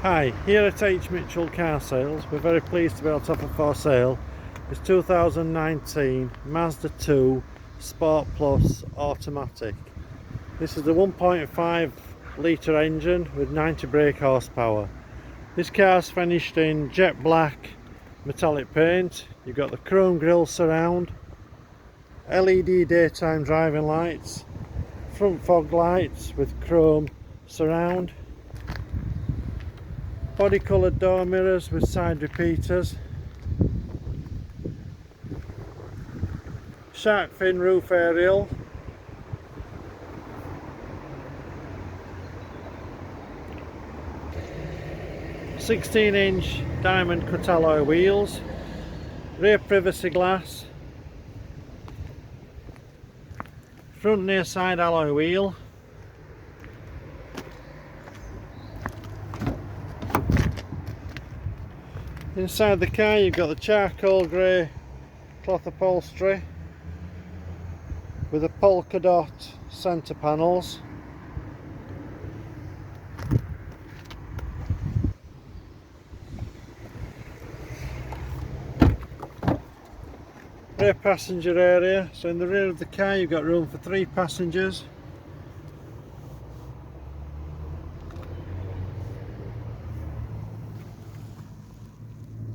Hi, here at H. Mitchell Car Sales, we're very pleased to be able to offer for sale this 2019 Mazda 2 Sport Plus automatic. This is the 1.5 litre engine with 90 brake horsepower. This car's finished in jet black metallic paint. You've got the chrome grille surround, LED daytime driving lights, front fog lights with chrome surround, body coloured door mirrors with side repeaters, shark fin roof aerial, (16-inch) diamond cut alloy wheels, rear privacy glass, front near side alloy wheel, inside the car you've got the charcoal grey cloth upholstery with the polka dot centre panels, rear passenger area. So in the rear of the car you've got room for 3 passengers.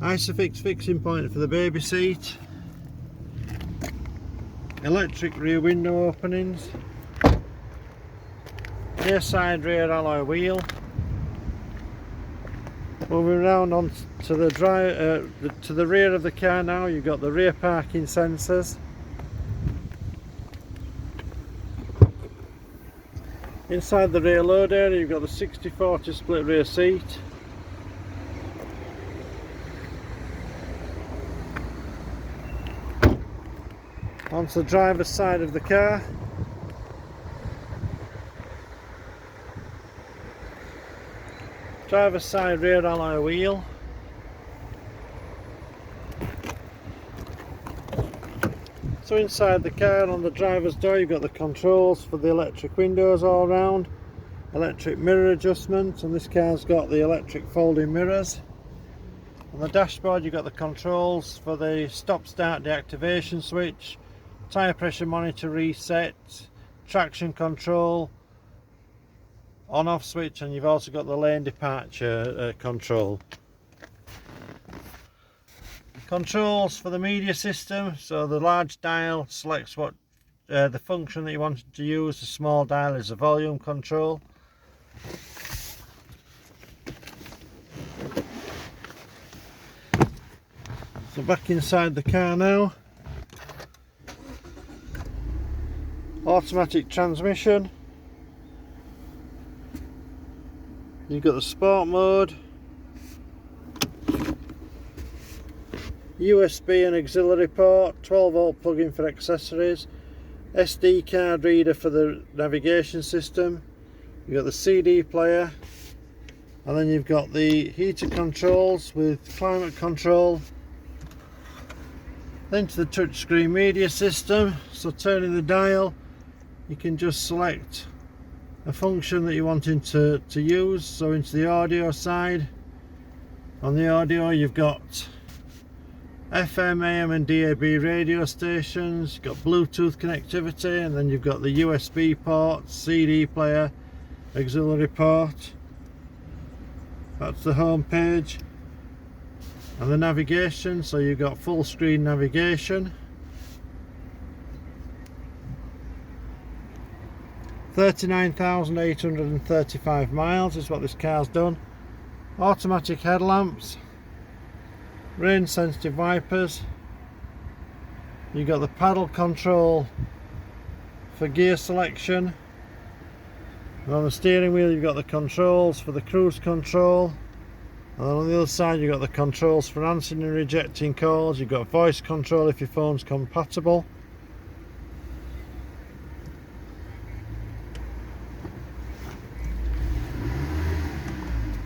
ISOFIX fixing point for the baby seat, electric rear window openings, near side rear alloy wheel. Moving around on to the rear of the car now, you've got the rear parking sensors. Inside the rear load area you've got the 60/40 split rear seat. Onto the driver's side of the car. Driver's side rear alloy wheel. So inside the car on the driver's door you've got the controls for the electric windows all round, electric mirror adjustment, and this car's got the electric folding mirrors. On the dashboard you've got the controls for the stop start deactivation switch, tyre pressure monitor reset, traction control, on off switch, and you've also got the lane departure control. Controls for the media system, so the large dial selects what the function that you want to use, the small dial is the volume control. So back inside the car now. Automatic transmission. You've got the sport mode, USB and auxiliary port, 12-volt plug-in for accessories, SD card reader for the navigation system. You've got the CD player, and then you've got the heater controls with climate control. Then to the touchscreen media system, so turning the dial you can just select a function that you're wanting to use. So into the audio side, on the audio you've got FM, AM and DAB radio stations, you've got Bluetooth connectivity, and then you've got the USB port, CD player, auxiliary port. That's the home page. And the navigation, so you've got full screen navigation. 39,835 miles is what this car's done. Automatic headlamps, rain sensitive wipers. You've got the paddle control for gear selection, and on the steering wheel you've got the controls for the cruise control, and on the other side you've got the controls for answering and rejecting calls. You've got voice control if your phone's compatible.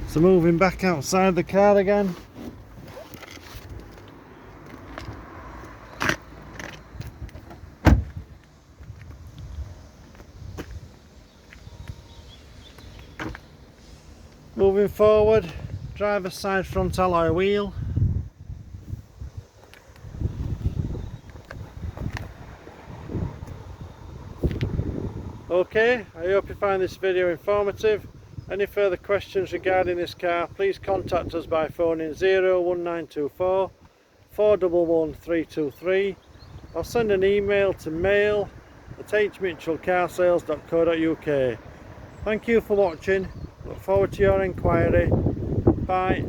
So moving back outside the car again, moving forward driver's side front alloy wheel. Okay, I hope you find this video informative. Any further questions regarding this car, please contact us by phoning 01924 411 323 or send an email to mail@hmitchellcarsales.co.uk. Thank you for watching. Look forward to your inquiry. Bye.